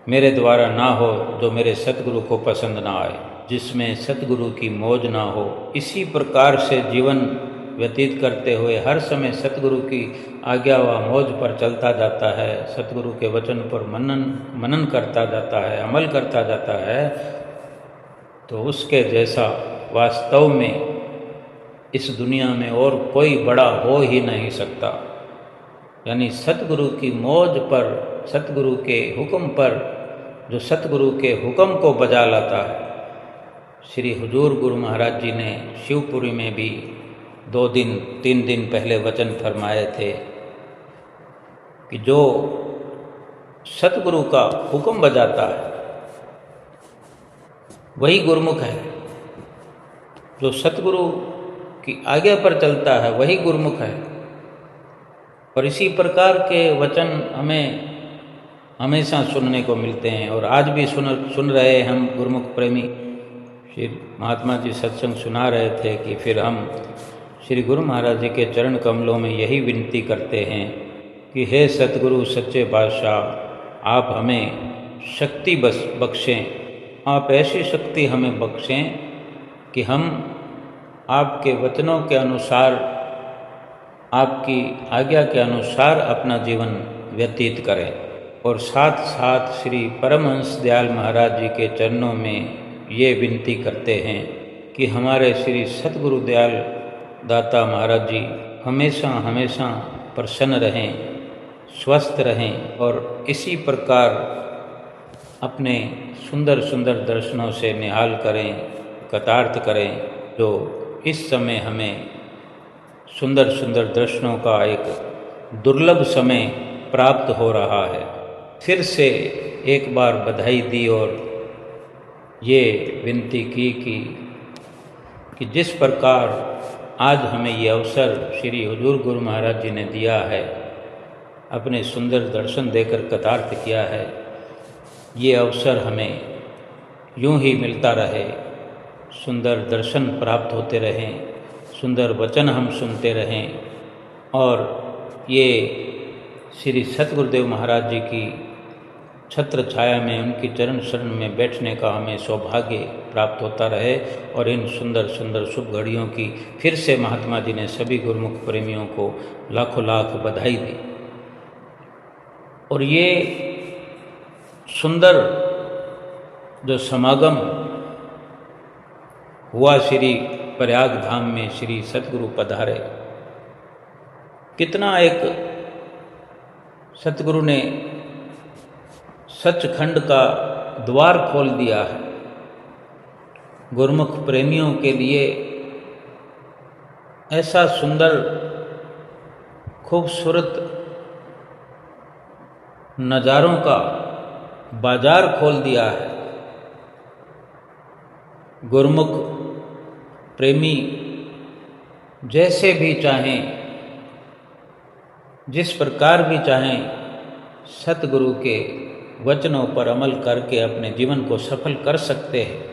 मेरे द्वारा ना हो जो मेरे सतगुरु को पसंद ना आए, जिसमें सतगुरु की मौज ना हो। इसी प्रकार से जीवन व्यतीत करते हुए हर समय सतगुरु की आज्ञा व मौज पर चलता जाता है, सतगुरु के वचन पर मनन करता जाता है, अमल करता जाता है, तो उसके जैसा वास्तव में इस दुनिया में और कोई बड़ा हो ही नहीं सकता। यानी सतगुरु की मौज पर, सतगुरु के हुक्म पर, जो सतगुरु के हुक्म को बजा लाता है। श्री हुजूर गुरु महाराज जी ने शिवपुरी में भी 2 दिन 3 दिन पहले वचन फरमाए थे कि जो सतगुरु का हुक्म बजाता है वही गुरमुख है, जो सतगुरु की आज्ञा पर चलता है वही गुरमुख है। और इसी प्रकार के वचन हमें हमेशा सुनने को मिलते हैं, और आज भी सुन रहे हम गुरमुख प्रेमी। श्री महात्मा जी सत्संग सुना रहे थे कि फिर हम श्री गुरु महाराज जी के चरण कमलों में यही विनती करते हैं कि हे सतगुरु सच्चे पातशाह, आप हमें शक्ति बख्शें, आप ऐसी शक्ति हमें बख्शें कि हम आपके वचनों के अनुसार, आपकी आज्ञा के अनुसार अपना जीवन व्यतीत करें। और साथ साथ श्री परमहंस दयाल महाराज जी के चरणों में ये विनती करते हैं कि हमारे श्री सतगुरु दयाल दाता महाराज जी हमेशा हमेशा प्रसन्न रहें, स्वस्थ रहें, और इसी प्रकार अपने सुंदर सुंदर दर्शनों से निहाल करें, कृतार्थ करें। जो इस समय हमें सुंदर सुंदर दर्शनों का एक दुर्लभ समय प्राप्त हो रहा है। फिर से एक बार बधाई दी और ये विनती की कि जिस प्रकार आज हमें ये अवसर श्री हुजूर गुरु महाराज जी ने दिया है, अपने सुंदर दर्शन देकर कृतार्थ किया है, ये अवसर हमें यूं ही मिलता रहे, सुंदर दर्शन प्राप्त होते रहें, सुंदर वचन हम सुनते रहें, और ये श्री सतगुरुदेव महाराज जी की छत्र छाया में, उनकी चरण शरण में बैठने का हमें सौभाग्य प्राप्त होता रहे। और इन सुंदर सुंदर शुभ घड़ियों की फिर से महात्मा जी ने सभी गुरुमुख प्रेमियों को लाखों लाख बधाई दी। और ये सुंदर जो समागम हुआ श्री प्रयाग धाम में, श्री सतगुरु पधारे, कितना एक सतगुरु ने सचखंड का द्वार खोल दिया है गुरुमुख प्रेमियों के लिए। ऐसा सुंदर खूबसूरत नज़ारों का बाजार खोल दिया है। गुरुमुख प्रेमी जैसे भी चाहें, जिस प्रकार भी चाहें, सतगुरु के वचनों पर अमल करके अपने जीवन को सफल कर सकते हैं।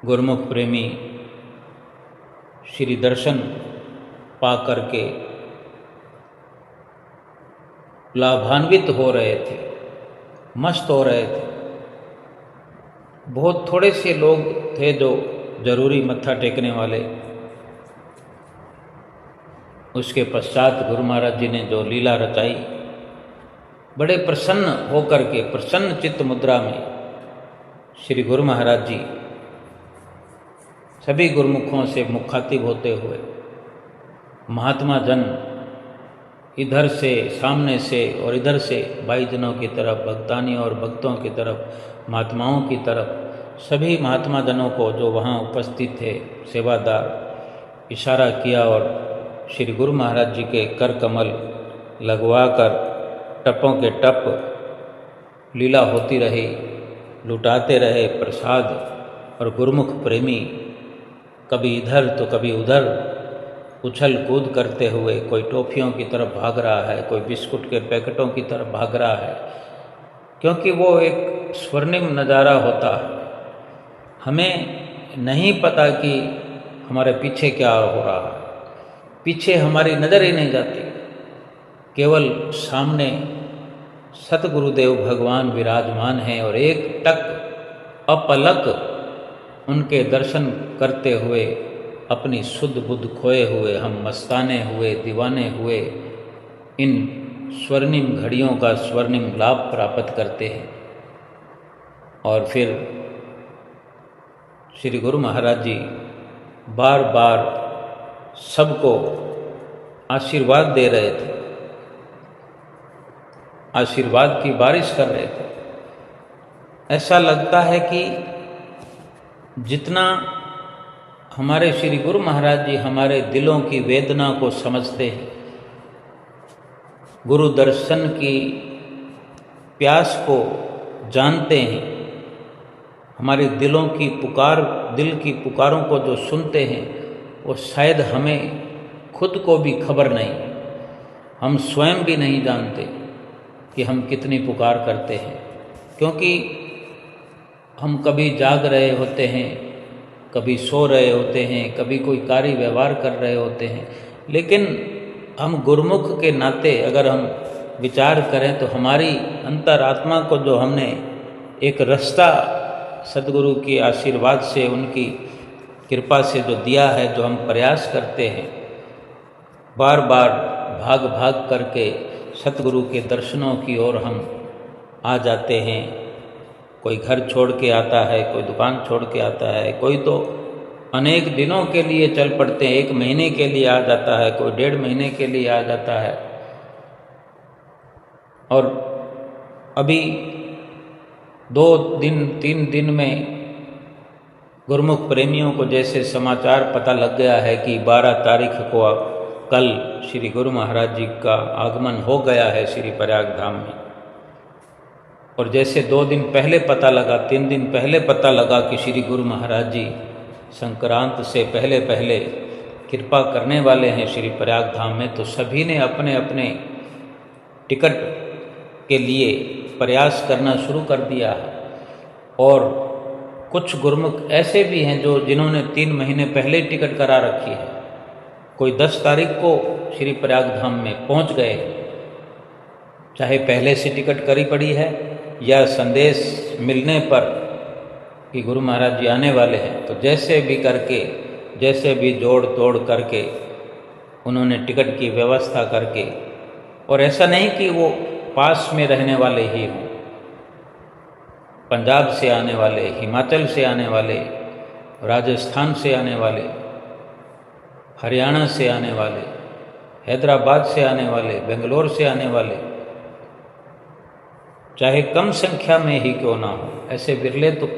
गुरुमुख प्रेमी श्री दर्शन पा करके लाभान्वित हो रहे थे, मस्त हो रहे थे। बहुत थोड़े से लोग थे जो जरूरी मत्था टेकने वाले। उसके पश्चात गुरु महाराज जी ने जो लीला रचाई, बड़े प्रसन्न होकर के, प्रसन्न चित्त मुद्रा में श्री गुरु महाराज जी सभी गुरुमुखों से मुखातिब होते हुए, महात्मा जन इधर से, सामने से और इधर से भाईजनों की तरफ, भक्तानी और भक्तों की तरफ, महात्माओं की तरफ, सभी महात्मा जनों को जो वहाँ उपस्थित थे, सेवादार, इशारा किया और श्री गुरु महाराज जी के कर कमल लगवाकर टपों के टप लीला होती रही, लुटाते रहे प्रसाद। और गुरुमुख प्रेमी कभी इधर तो कभी उधर उछल कूद करते हुए, कोई टॉफियों की तरफ भाग रहा है, कोई बिस्कुट के पैकेटों की तरफ भाग रहा है, क्योंकि वो एक स्वर्णिम नज़ारा होता है। हमें नहीं पता कि हमारे पीछे क्या हो रहा है, पीछे हमारी नज़र ही नहीं जाती, केवल सामने सतगुरुदेव भगवान विराजमान हैं और एक टक अपलक उनके दर्शन करते हुए अपनी शुद्ध बुद्ध खोए हुए हम मस्ताने हुए, दीवाने हुए इन स्वर्णिम घड़ियों का स्वर्णिम लाभ प्राप्त करते हैं। और फिर श्री गुरु महाराज जी बार बार सबको आशीर्वाद दे रहे थे, आशीर्वाद की बारिश कर रहे थे। ऐसा लगता है कि जितना हमारे श्री गुरु महाराज जी हमारे दिलों की वेदना को समझते हैं, गुरु दर्शन की प्यास को जानते हैं, हमारे दिलों की पुकार, दिल की पुकारों को जो सुनते हैं, वो शायद हमें खुद को भी खबर नहीं, हम स्वयं भी नहीं जानते कि हम कितनी पुकार करते हैं। क्योंकि हम कभी जाग रहे होते हैं, कभी सो रहे होते हैं, कभी कोई कार्य व्यवहार कर रहे होते हैं, लेकिन हम गुरुमुख के नाते अगर हम विचार करें तो हमारी अंतरात्मा को जो हमने एक रास्ता सद्गुरु के आशीर्वाद से, उनकी कृपा से जो दिया है, जो हम प्रयास करते हैं, बार बार भाग भाग करके सतगुरु के दर्शनों की ओर हम आ जाते हैं। कोई घर छोड़ के आता है, कोई दुकान छोड़ के आता है, कोई तो अनेक दिनों के लिए चल पड़ते हैं, 1 महीने के लिए आ जाता है, कोई 1.5 महीने के लिए आ जाता है। और अभी 2 दिन 3 दिन में गुरुमुख प्रेमियों को जैसे समाचार पता लग गया है कि 12 तारीख को कल श्री गुरु महाराज जी का आगमन हो गया है श्री प्रयाग धाम में। और जैसे 2 दिन पहले पता लगा, 3 दिन पहले पता लगा कि श्री गुरु महाराज जी संक्रांत से पहले पहले कृपा करने वाले हैं श्री प्रयाग धाम में, तो सभी ने अपने अपने टिकट के लिए प्रयास करना शुरू कर दिया है। और कुछ गुरुमुख ऐसे भी हैं जो जिन्होंने 3 महीने पहले टिकट करा रखी है, कोई 10 तारीख को श्री प्रयाग धाम में पहुंच गए, चाहे पहले से टिकट करी पड़ी है या संदेश मिलने पर कि गुरु महाराज जी आने वाले हैं, तो जैसे भी करके, जैसे भी जोड़ तोड़ करके उन्होंने टिकट की व्यवस्था करके, और ऐसा नहीं कि वो पास में रहने वाले ही हों, पंजाब से आने वाले, हिमाचल से आने वाले, राजस्थान से आने वाले, हरियाणा से आने वाले, हैदराबाद से आने वाले, बेंगलोर से आने वाले, चाहे कम संख्या में ही क्यों ना हो, ऐसे बिरले तो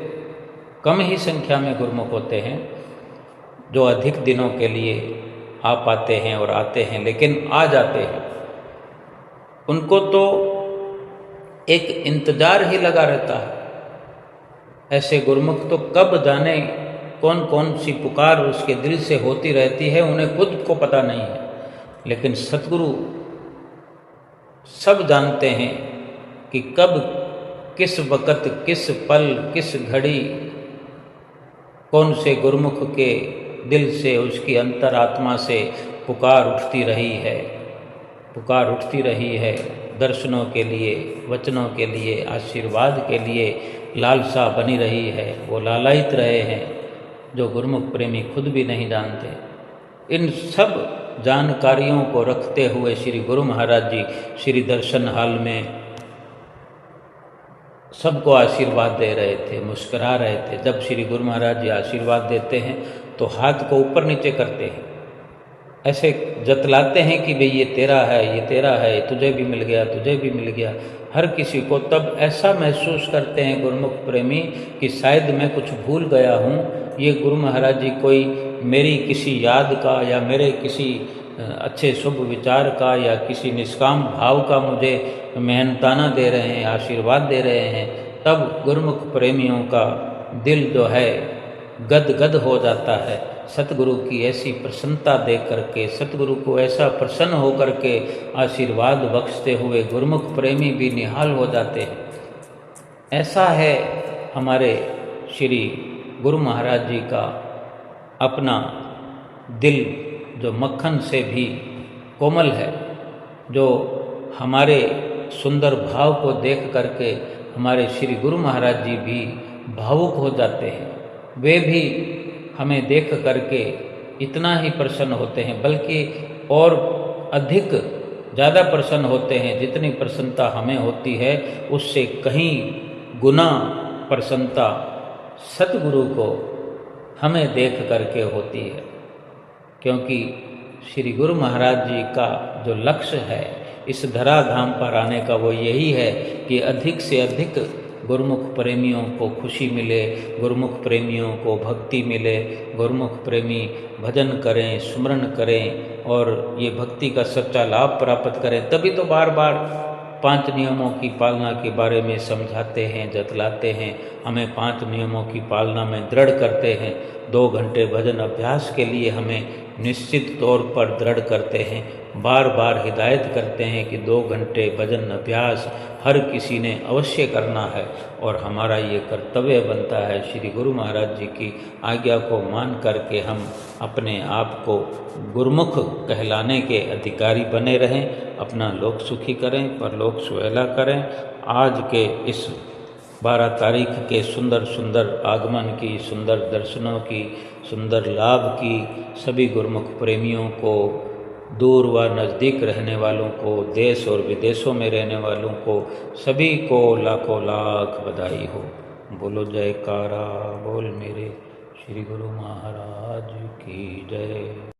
कम ही संख्या में गुरुमुख होते हैं जो अधिक दिनों के लिए आ पाते हैं और आते हैं, लेकिन आ जाते हैं। उनको तो एक इंतज़ार ही लगा रहता है। ऐसे गुरुमुख तो कब जाने कौन कौन सी पुकार उसके दिल से होती रहती है, उन्हें खुद को पता नहीं है, लेकिन सतगुरु सब जानते हैं कि कब, किस वक़्त, किस पल, किस घड़ी कौन से गुरुमुख के दिल से, उसकी अंतरात्मा से पुकार उठती रही है, पुकार उठती रही है दर्शनों के लिए, वचनों के लिए, आशीर्वाद के लिए लालसा बनी रही है। वो लालायित रहे हैं जो गुरुमुख प्रेमी खुद भी नहीं जानते। इन सब जानकारियों को रखते हुए श्री गुरु महाराज जी श्री दर्शन हाल में सबको आशीर्वाद दे रहे थे, मुस्करा रहे थे। जब श्री गुरु महाराज जी आशीर्वाद देते हैं तो हाथ को ऊपर नीचे करते हैं, ऐसे जतलाते हैं कि भाई ये तेरा है, ये तेरा है, तुझे भी मिल गया, तुझे भी मिल गया, हर किसी को। तब ऐसा महसूस करते हैं गुरुमुख प्रेमी कि शायद मैं कुछ भूल गया हूँ, ये गुरु महाराज जी कोई मेरी किसी याद का या मेरे किसी अच्छे शुभ विचार का या किसी निष्काम भाव का मुझे मेहनताना दे रहे हैं, आशीर्वाद दे रहे हैं। तब गुरुमुख प्रेमियों का दिल जो है गदगद हो जाता है सतगुरु की ऐसी प्रसन्नता देख करके, सतगुरु को ऐसा प्रसन्न होकर के आशीर्वाद बख्शते हुए गुरुमुख प्रेमी भी निहाल हो जाते हैं। ऐसा है हमारे श्री गुरु महाराज जी का अपना दिल, जो मक्खन से भी कोमल है, जो हमारे सुंदर भाव को देख करके हमारे श्री गुरु महाराज जी भी भावुक हो जाते हैं। वे भी हमें देख करके इतना ही प्रसन्न होते हैं, बल्कि और अधिक ज़्यादा प्रसन्न होते हैं। जितनी प्रसन्नता हमें होती है उससे कहीं गुना प्रसन्नता सतगुरु को हमें देख करके होती है, क्योंकि श्री गुरु महाराज जी का जो लक्ष्य है इस धराधाम पर आने का, वो यही है कि अधिक से अधिक गुरुमुख प्रेमियों को खुशी मिले, गुरुमुख प्रेमियों को भक्ति मिले, गुरुमुख प्रेमी भजन करें, सुमरन करें और ये भक्ति का सच्चा लाभ प्राप्त करें। तभी तो बार बार 5 नियमों की पालना के बारे में समझाते हैं, जतलाते हैं, हमें 5 नियमों की पालना में दृढ़ करते हैं। 2 घंटे भजन अभ्यास के लिए हमें निश्चित तौर पर दृढ़ करते हैं, बार बार हिदायत करते हैं कि 2 घंटे भजन अभ्यास हर किसी ने अवश्य करना है और हमारा ये कर्तव्य बनता है। श्री गुरु महाराज जी की आज्ञा को मान करके हम अपने आप को गुरुमुख कहलाने के अधिकारी बने रहें, अपना लोक सुखी करें, परलोक सुहेला करें। आज के इस 12 तारीख के सुंदर सुंदर आगमन की, सुंदर दर्शनों की, सुंदर लाभ की सभी गुरुमुख प्रेमियों को, दूर व नज़दीक रहने वालों को, देश और विदेशों में रहने वालों को, सभी को लाखों लाख बधाई हो। बोलो जयकारा बोल मेरे श्री गुरु महाराज की जय।